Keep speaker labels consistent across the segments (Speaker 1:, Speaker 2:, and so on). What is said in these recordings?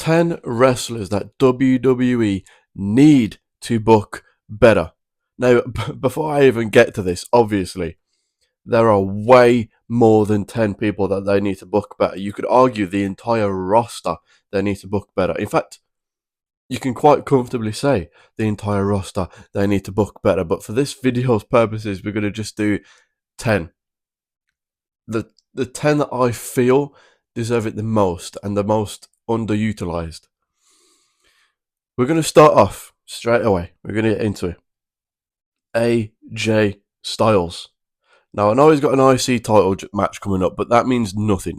Speaker 1: 10 wrestlers that WWE need to book better. Now, before I even get to this, obviously, there are way more than 10 people that they need to book better. You could argue the entire roster they need to book better. In fact, you can quite comfortably say the entire roster they need to book better. But for this video's purposes, we're going to just do 10. The 10 that I feel deserve it the most and the most underutilized. We're going to start off straight away. We're going to get into it. AJ Styles. Now, I know he's got an IC title match coming up, but that means nothing.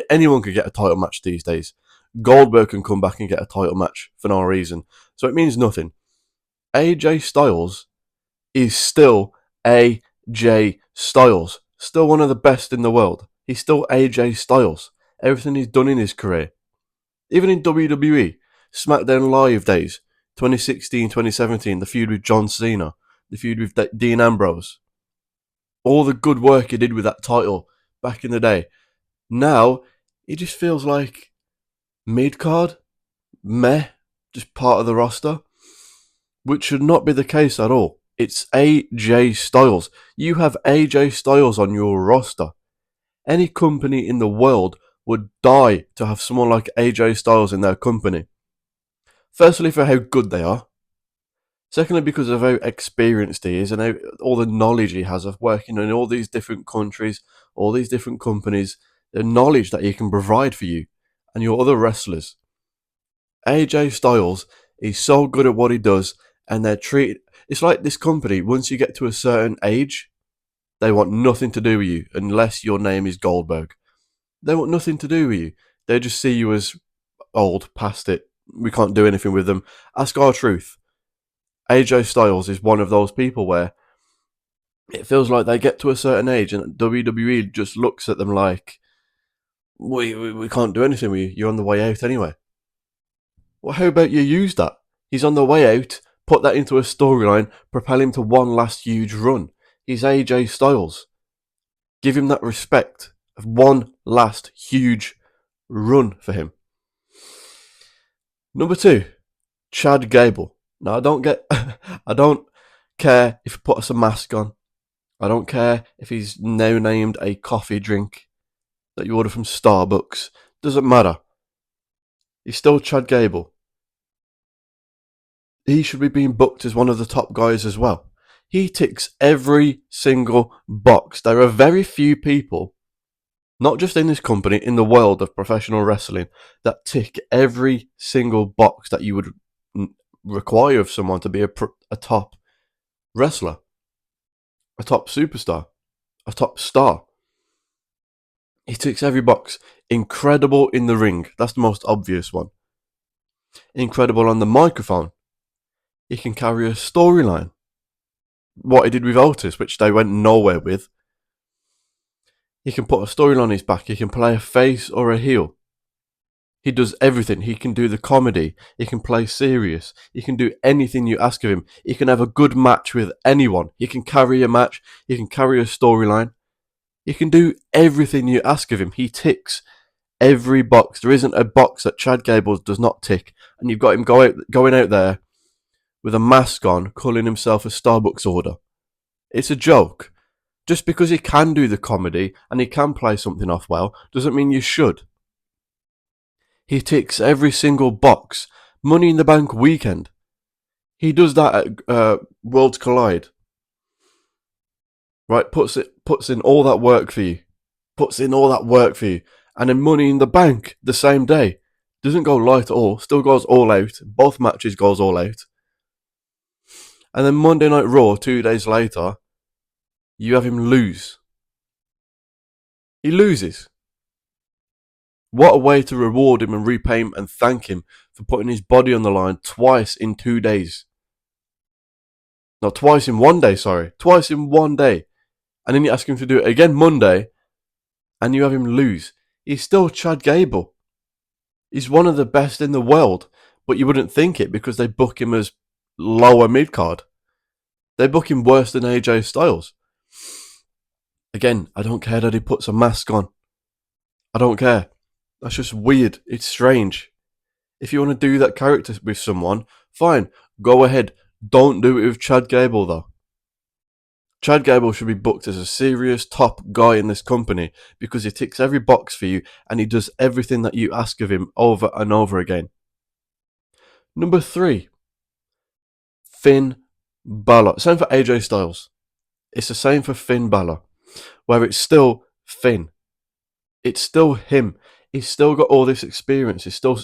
Speaker 1: Anyone can get a title match these days. Goldberg can come back and get a title match for no reason. So it means nothing. AJ Styles is still AJ Styles. Still one of the best in the world. He's still AJ Styles. Everything he's done in his career. Even in WWE, SmackDown Live days, 2016, 2017, the feud with John Cena, the feud with Dean Ambrose. All the good work he did with that title back in the day. Now, he just feels like mid-card, meh, just part of the roster, which should not be the case at all. It's AJ Styles. You have AJ Styles on your roster. Any company in the world would die to have someone like AJ Styles in their company. Firstly, for how good they are. Secondly, because of how experienced he is and how, all the knowledge he has of working in all these different countries, all these different companies, the knowledge that he can provide for you and your other wrestlers. AJ Styles is so good at what he does, and they're treated. It's like this company, once you get to a certain age, they want nothing to do with you unless your name is Goldberg. They want nothing to do with you. They just see you as old, past it. We can't do anything with them. Ask our truth. AJ Styles is one of those people where it feels like they get to a certain age and WWE just looks at them like, we can't do anything with you. You're on the way out anyway. Well, how about you use that? He's on the way out, put that into a storyline, propel him to one last huge run. He's AJ Styles. Give him that respect of one last huge run for him. Number 2, Chad Gable. Now, I don't care if he puts a mask on. I don't care if he's now named a coffee drink that you order from Starbucks. Doesn't matter. He's still Chad Gable. He should be being booked as one of the top guys as well. He ticks every single box. There are very few people, not just in this company, in the world of professional wrestling, that tick every single box that you would require of someone to be a top wrestler, a top superstar, a top star. He ticks every box. Incredible in the ring. That's the most obvious one. Incredible on the microphone. He can carry a storyline. What he did with Otis, which they went nowhere with. He can put a storyline on his back. He can play a face or a heel. He does everything. He can do the comedy. He can play serious. He can do anything you ask of him. He can have a good match with anyone. He can carry a match. He can carry a storyline. He can do everything you ask of him. He ticks every box. There isn't a box that Chad Gable does not tick. And you've got him going out there with a mask on, calling himself a Starbucks order. It's a joke. Just because he can do the comedy and he can play something off well, doesn't mean you should. He ticks every single box. Money in the Bank weekend. He does that at Worlds Collide. Right, puts in all that work for you. And then Money in the Bank the same day. Doesn't go light at all. Still goes all out. Both matches goes all out. And then Monday Night Raw 2 days later, you have him lose. He loses. What a way to reward him and repay him and thank him for putting his body on the line twice in 2 days. No, twice in 1 day, sorry. Twice in 1 day. And then you ask him to do it again Monday, and you have him lose. He's still Chad Gable. He's one of the best in the world, but you wouldn't think it because they book him as lower mid-card. They book him worse than AJ Styles. Again, I don't care that he puts a mask on. I don't care. That's just weird. It's strange. If you want to do that character with someone, fine, go ahead. Don't do it with Chad Gable though. Chad Gable should be booked as a serious top guy in this company because he ticks every box for you and he does everything that you ask of him over and over again. Number 3, Finn Balor. Same for AJ Styles. It's the same for Finn Balor, where it's still Finn. It's still him. He's still got all this experience. He's still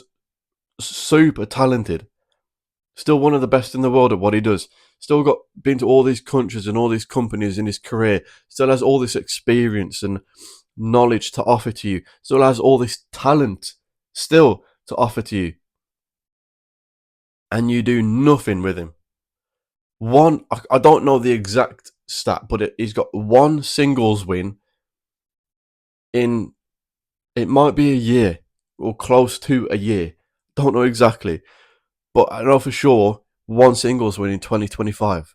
Speaker 1: super talented. Still one of the best in the world at what he does. Still got been to all these countries and all these companies in his career. Still has all this experience and knowledge to offer to you. Still has all this talent still to offer to you. And you do nothing with him. I don't know the exact stat, but he's got one singles win in, it might be a year or close to a year. Don't know exactly, but I know for sure one singles win in 2025.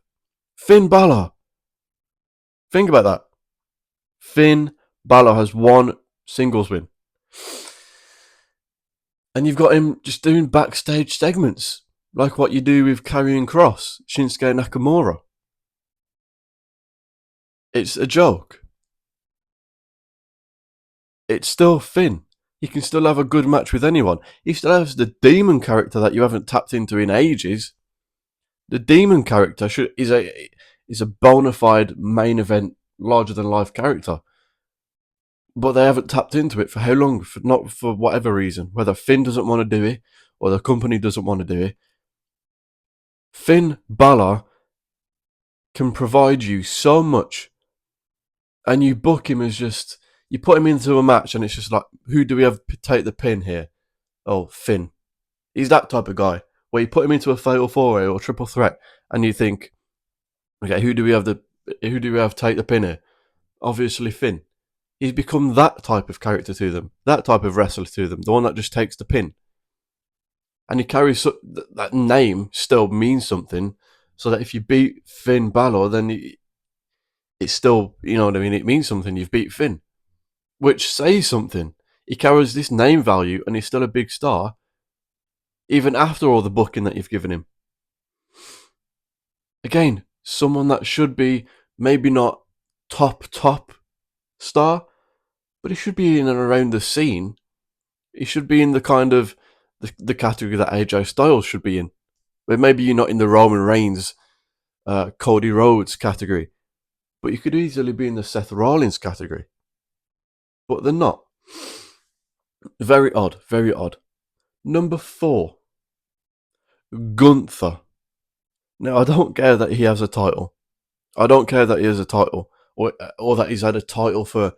Speaker 1: Finn Balor. Think about that. Finn Balor has one singles win. And you've got him just doing backstage segments, like what you do with Karrion Kross, Shinsuke Nakamura. It's a joke. It's still Finn. He can still have a good match with anyone. He still has the demon character that you haven't tapped into in ages. The demon character is a bona fide main event, larger than life character. But they haven't tapped into it for how long? Not for whatever reason. Whether Finn doesn't want to do it or the company doesn't want to do it. Finn Balor can provide you so much, and you book him as just, you put him into a match and it's just like, who do we have take the pin here? Oh, Finn. He's that type of guy where you put him into a fatal 4-way or triple threat and you think, okay, who do we have take the pin here? Obviously Finn. He's become that type of character to them, that type of wrestler to them, the one that just takes the pin. And he carries that name still means something, so that if you beat Finn Balor, then it's still, you know what I mean, it means something. You've beat Finn, which says something. He carries this name value, and he's still a big star, even after all the booking that you've given him. Again, someone that should be maybe not top star, but he should be in and around the scene. He should be in the kind of the category that AJ Styles should be in. But maybe you're not in the Roman Reigns, Cody Rhodes category, but you could easily be in the Seth Rollins category. But they're not. Very odd, very odd. Number 4, Gunther. Now, I don't care that he has a title. I don't care that he has a title, or that he's had a title for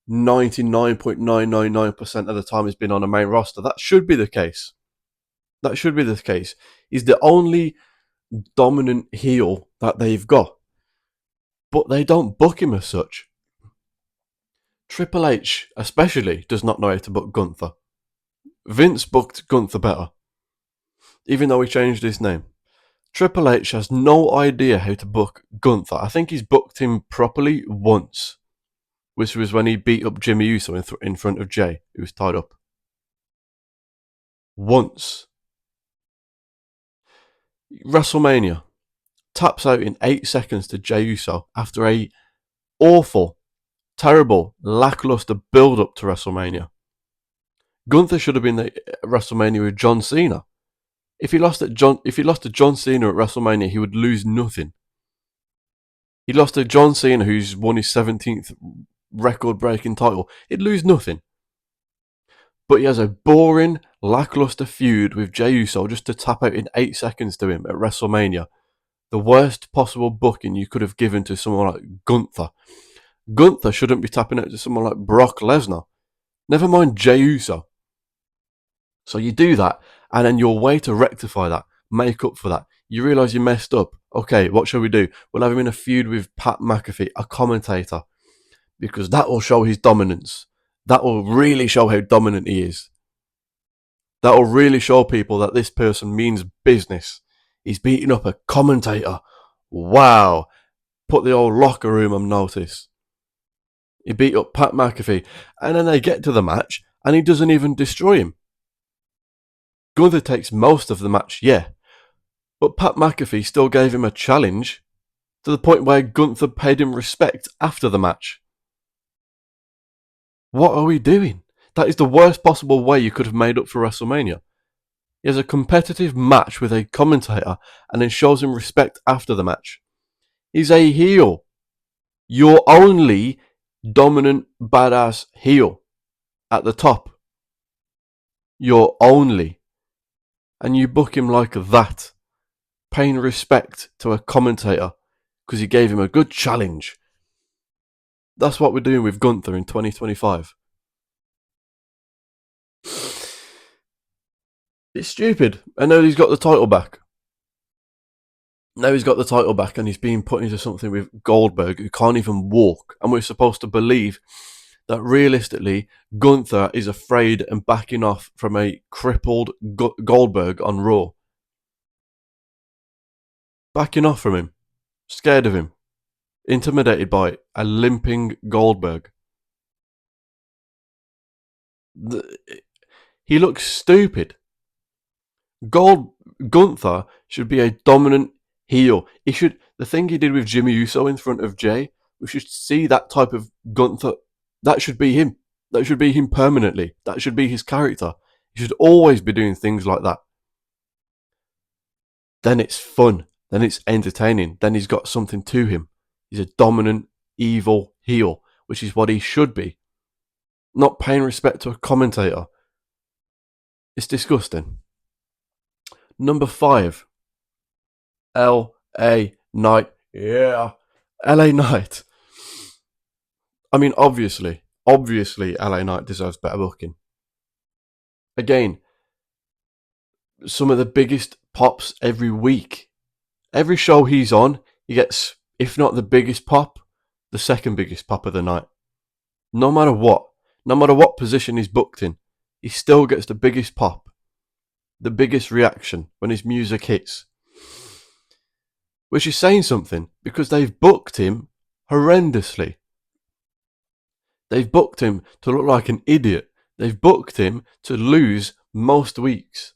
Speaker 1: 99.999% of the time he's been on a main roster. That should be the case. That should be the case. He's the only dominant heel that they've got. But they don't book him as such. Triple H, especially, does not know how to book Gunther. Vince booked Gunther better, even though he changed his name. Triple H has no idea how to book Gunther. I think he's booked him properly once, which was when he beat up Jimmy Uso in front of Jay, who was tied up. Once. WrestleMania. Taps out in 8 seconds to Jey Uso after a awful, terrible, lackluster build-up to WrestleMania. Gunther should have been at WrestleMania with John Cena. If he lost to John Cena at WrestleMania, he would lose nothing. He lost to John Cena, who's won his 17th record-breaking title. He'd lose nothing. But he has a boring, lackluster feud with Jey Uso just to tap out in 8 seconds to him at WrestleMania. The worst possible booking you could have given to someone like Gunther. Gunther shouldn't be tapping out to someone like Brock Lesnar. Never mind Jey Uso. So you do that, and then your way to rectify that, make up for that, you realise you messed up. Okay, what shall we do? We'll have him in a feud with Pat McAfee, a commentator, because that will show his dominance. That will really show how dominant he is. That will really show people that this person means business. He's beating up a commentator. Wow. Put the old locker room on notice. He beat up Pat McAfee. And then they get to the match and he doesn't even destroy him. Gunther takes most of the match, yeah, but Pat McAfee still gave him a challenge to the point where Gunther paid him respect after the match. What are we doing? That is the worst possible way you could have made up for WrestleMania. He has a competitive match with a commentator and then shows him respect after the match. He's a heel. Your only dominant badass heel at the top. Your only. And you book him like that, paying respect to a commentator because he gave him a good challenge. That's what we're doing with Gunther in 2025. It's stupid. I know he's got the title back. Now he's got the title back and he's being put into something with Goldberg, who can't even walk. And we're supposed to believe that realistically, Gunther is afraid and backing off from a crippled Goldberg on Raw. Backing off from him. Scared of him. Intimidated by a limping Goldberg. He looks stupid. Gunther should be a dominant heel. The thing he did with Jimmy Uso in front of Jay, we should see that type of Gunther. That should be him. That should be him permanently. That should be his character. He should always be doing things like that. Then it's fun. Then it's entertaining. Then he's got something to him. He's a dominant, evil heel, which is what he should be. Not paying respect to a commentator. It's disgusting. Number 5. L.A. Knight. Yeah. L.A. Knight. I mean, obviously, LA Knight deserves better booking. Again, some of the biggest pops every week. Every show he's on, he gets, if not the biggest pop, the second biggest pop of the night. No matter what position he's booked in, he still gets the biggest pop, the biggest reaction when his music hits. Which is saying something, because they've booked him horrendously. They've booked him to look like an idiot. They've booked him to lose most weeks.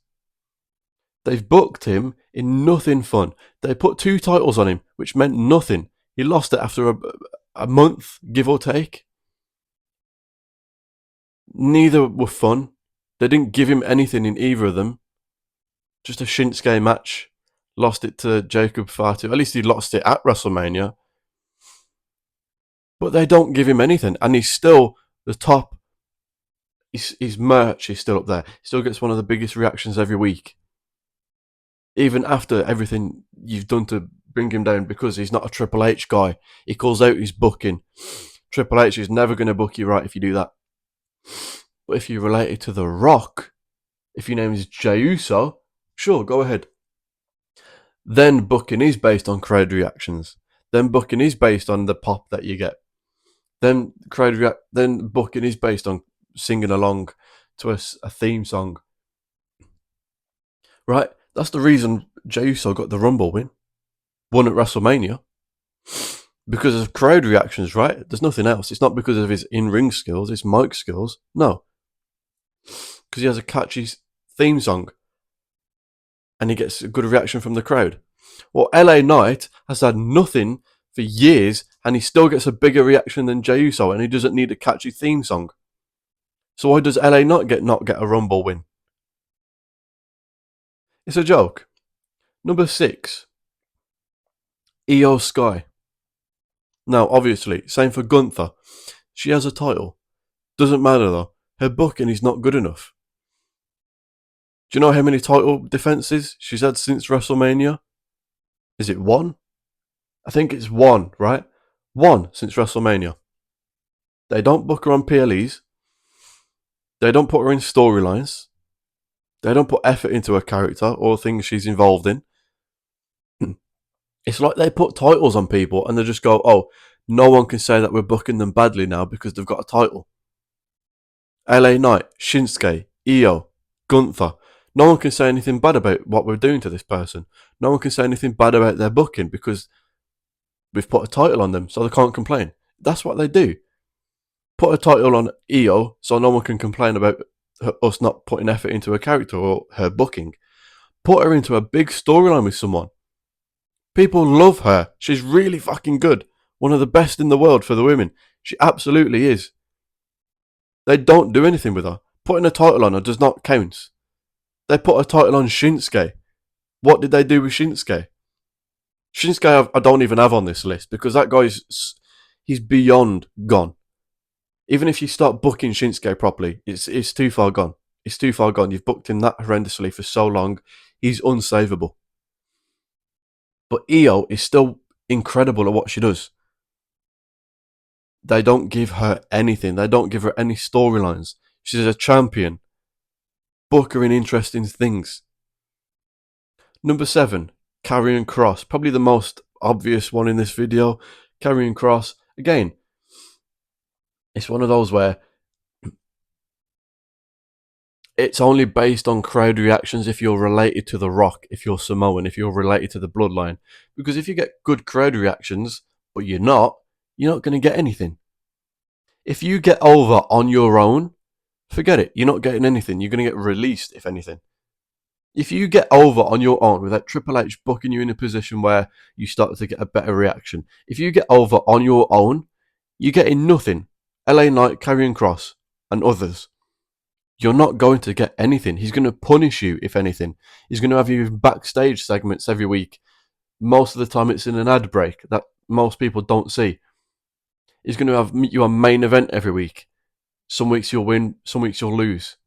Speaker 1: They've booked him in nothing fun. They put 2 titles on him, which meant nothing. He lost it after a month, give or take. Neither were fun. They didn't give him anything in either of them. Just a Shinsuke match. Lost it to Jacob Fatu. At least he lost it at WrestleMania. But they don't give him anything. And he's still the top. His merch is still up there. He still gets one of the biggest reactions every week. Even after everything you've done to bring him down, because he's not a Triple H guy. He calls out his booking. Triple H is never going to book you right if you do that. But if you're related to The Rock, if your name is Jey Uso, sure, go ahead. Then booking is based on crowd reactions. Then booking is based on the pop that you get. Then booking is based on singing along to a theme song. Right? That's the reason Jey Uso got the Rumble win. Won at WrestleMania. Because of crowd reactions, right? There's nothing else. It's not because of his in-ring skills, his mic skills. No. Because he has a catchy theme song. And he gets a good reaction from the crowd. Well, LA Knight has had nothing for years, and he still gets a bigger reaction than Jey Uso, and he doesn't need a catchy theme song. So why does LA Knight not get a Rumble win? It's a joke. Number 6. Io Sky. Now, obviously, same for Gunther. She has a title. Doesn't matter though. Her booking is not good enough. Do you know how many title defenses she's had since WrestleMania? Is it 1? I think it's 1, right? 1 since WrestleMania. They don't book her on PLEs. They don't put her in storylines. They don't put effort into her character or things she's involved in. It's like they put titles on people and they just go, oh, no one can say that we're booking them badly now because they've got a title. LA Knight, Shinsuke, Io, Gunther. No one can say anything bad about what we're doing to this person. No one can say anything bad about their booking because we've put a title on them, so they can't complain. That's what they do. Put a title on Io so no one can complain about us not putting effort into her character or her booking. Put her into a big storyline with someone. People love her. She's really fucking good. One of the best in the world for the women. She absolutely is. They don't do anything with her. Putting a title on her does not count. They put a title on Shinsuke. What did they do with Shinsuke? Shinsuke I don't even have on this list because that he's beyond gone. Even if you start booking Shinsuke properly, it's too far gone. It's too far gone. You've booked him that horrendously for so long. He's unsavable. But Io is still incredible at what she does. They don't give her anything. They don't give her any storylines. She's a champion. Book her in interesting things. Number 7, Karrion Kross. Probably the most obvious one in this video. Karrion Kross. Again, it's one of those where it's only based on crowd reactions if you're related to The Rock, if you're Samoan, if you're related to the bloodline. Because if you get good crowd reactions, but you're not going to get anything. If you get over on your own, forget it. You're not getting anything. You're going to get released, if anything. If you get over on your own without Triple H booking you in a position where you start to get a better reaction, if you get over on your own, you're getting nothing. LA Knight, Karrion Kross, and others. You're not going to get anything. He's going to punish you, if anything. He's going to have you backstage segments every week. Most of the time it's in an ad break that most people don't see. He's going to have you on main event every week. Some weeks you'll win, some weeks you'll lose.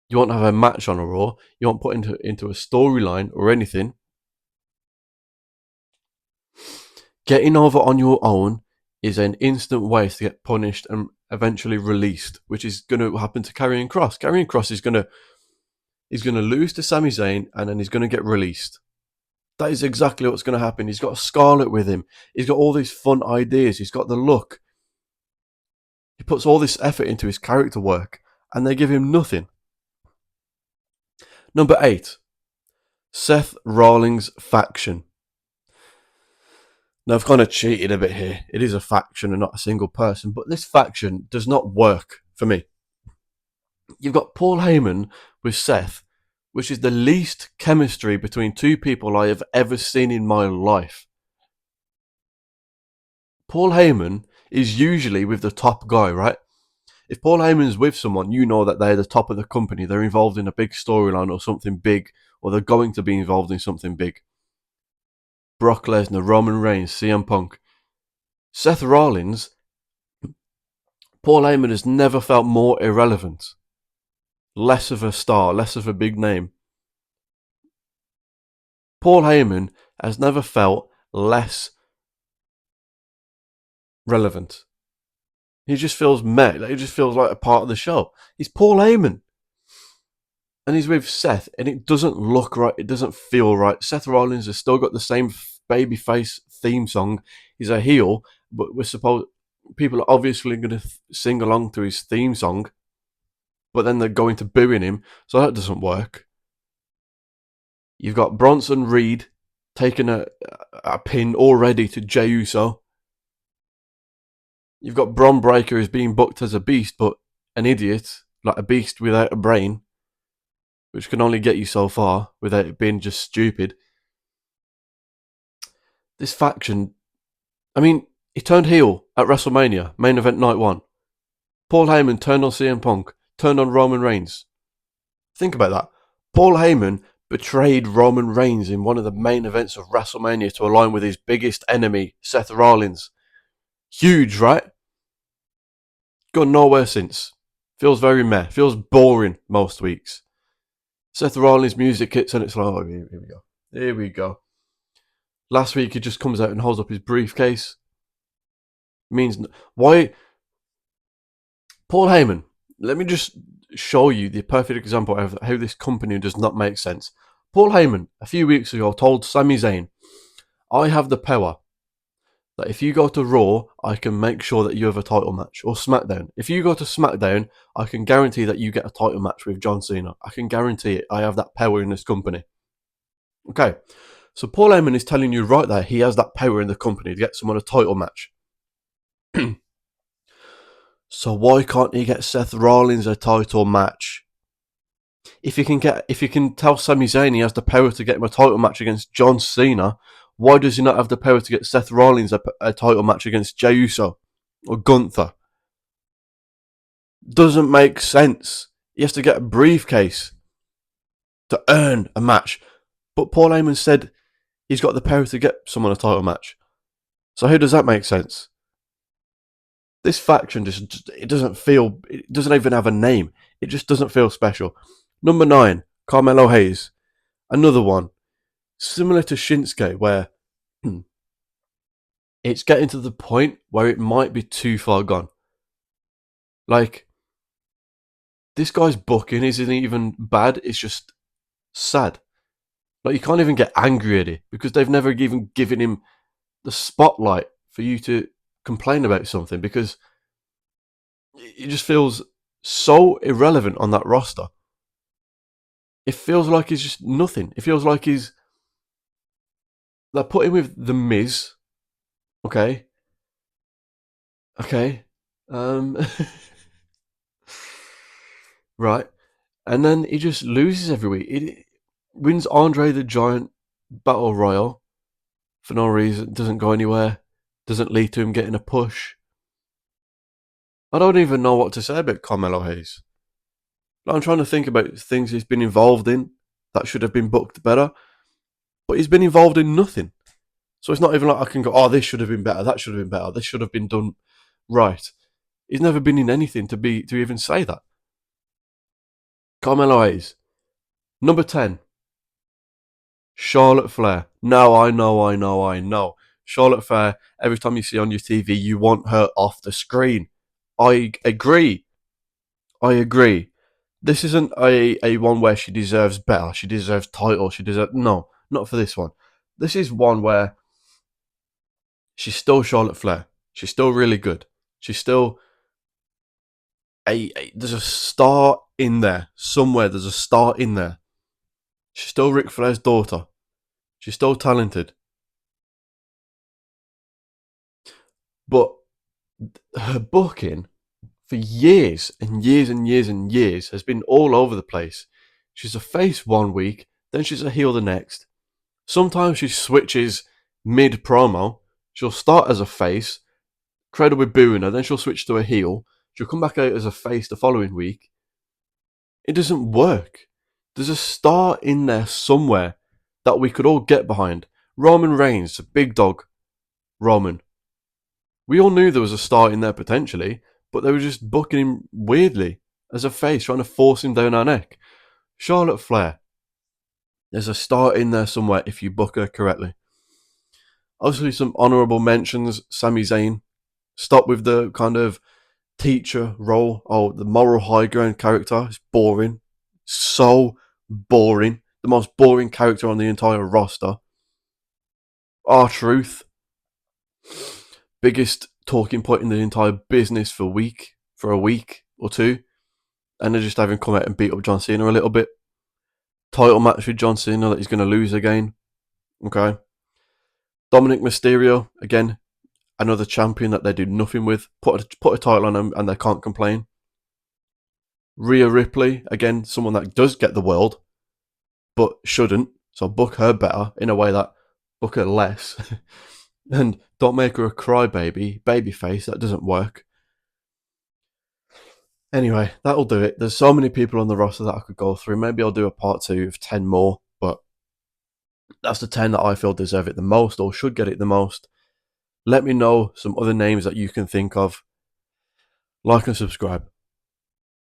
Speaker 1: You won't have a match on a Raw. You won't put into a storyline or anything. Getting over on your own is an instant way to get punished and eventually released, which is going to happen to Karrion Kross. Karrion Kross is going to lose to Sami Zayn and then he's going to get released. That is exactly what's going to happen. He's got Scarlett with him. He's got all these fun ideas. He's got the look. He puts all this effort into his character work and they give him nothing. Number 8, Seth Rollins faction. Now, I've kind of cheated a bit here. It is a faction and not a single person, but this faction does not work for me. You've got Paul Heyman with Seth, which is the least chemistry between two people I have ever seen in my life. Paul Heyman is usually with the top guy, right? If Paul Heyman's with someone, you know that they're the top of the company. They're involved in a big storyline or something big, or they're going to be involved in something big. Brock Lesnar, Roman Reigns, CM Punk. Seth Rollins, Paul Heyman has never felt more irrelevant. Less of a star, less of a big name. Paul Heyman has never felt less relevant. He just feels meh. He just feels like a part of the show. He's Paul Heyman. And he's with Seth, and it doesn't look right. It doesn't feel right. Seth Rollins has still got the same babyface theme song. He's a heel, but people are obviously going to sing along to his theme song, but then they're going to booing him, so that doesn't work. You've got Bronson Reed taking a pin already to Jey Uso. You've got Bron Breakker who's being booked as a beast, but an idiot, like a beast without a brain, which can only get you so far without it being just stupid. This faction, I mean, he turned heel at WrestleMania, main event night 1. Paul Heyman turned on CM Punk, turned on Roman Reigns. Think about that. Paul Heyman betrayed Roman Reigns in one of the main events of WrestleMania to align with his biggest enemy, Seth Rollins. Huge, right? Gone nowhere since. Feels very meh. Feels boring most weeks. Seth Rollins' music hits and it's like, oh, here we go. Here we go. Last week he just comes out and holds up his briefcase. Means why? Paul Heyman. Let me just show you the perfect example of how this company does not make sense. Paul Heyman, a few weeks ago, told Sami Zayn, I have the power that if you go to Raw, I can make sure that you have a title match. Or SmackDown. If you go to SmackDown, I can guarantee that you get a title match with John Cena. I can guarantee it. I have that power in this company. Okay. So Paul Heyman is telling you right there, he has that power in the company to get someone a title match. So why can't he get Seth Rollins a title match? If you can tell Sami Zayn he has the power to get him a title match against John Cena, why does he not have the power to get Seth Rollins a title match against Jey Uso or Gunther? Doesn't make sense. He has to get a briefcase to earn a match. But Paul Heyman said he's got the power to get someone a title match. So how does that make sense? This faction it doesn't even have a name. It just doesn't feel special. Number 9, Carmelo Hayes. Another one. Similar to Shinsuke, where it's getting to the point where it might be too far gone. Like, this guy's booking isn't even bad, it's just sad. Like, you can't even get angry at it because they've never even given him the spotlight for you to complain about something, because it just feels so irrelevant on that roster. It feels like he's just nothing. It feels like they put him with The Miz. Okay. Right. And then he just loses every week. He wins Andre the Giant Battle Royal for no reason. Doesn't go anywhere. Doesn't lead to him getting a push. I don't even know what to say about Carmelo Hayes. I'm trying to think about things he's been involved in that should have been booked better. But he's been involved in nothing. So it's not even like I can go, oh, this should have been better, that should have been better, this should have been done right. He's never been in anything to even say that. Carmelo Hayes. Number 10. Charlotte Flair. No, I know. Charlotte Flair, every time you see on your TV, you want her off the screen. I agree. This isn't a one where she deserves better, she deserves title, no, not for this one. This is one where she's still Charlotte Flair. She's still really good. She's still there's a star in there. Somewhere there's a star in there. She's still Ric Flair's daughter. She's still talented. But her booking for years and years and years and years has been all over the place. She's a face one week, then she's a heel the next. Sometimes she switches mid promo. She'll start as a face, crowd will be booing her, then she'll switch to a heel. She'll come back out as a face the following week. It doesn't work. There's a star in there somewhere that we could all get behind. Roman Reigns, a big dog. Roman. We all knew there was a star in there potentially, but they were just booking him weirdly as a face, trying to force him down our neck. Charlotte Flair. There's a star in there somewhere if you book her correctly. Obviously, some honourable mentions. Sami Zayn. Stop with the kind of teacher role. Oh, the moral high ground character is boring. So boring. The most boring character on the entire roster. R-Truth. Biggest talking point in the entire business for a week or two. And they just have him come out and beat up John Cena a little bit. Title match with John Cena that he's going to lose again. Okay. Dominic Mysterio, again, another champion that they do nothing with. Put a title on him and they can't complain. Rhea Ripley, again, someone that does get the world, but shouldn't. So book her better in a way that book her less. And don't make her a crybaby, babyface. That doesn't work. Anyway, that'll do it. There's so many people on the roster that I could go through. Maybe I'll do a part 2 of 10 more, but that's the 10 that I feel deserve it the most or should get it the most. Let me know some other names that you can think of. Like and subscribe.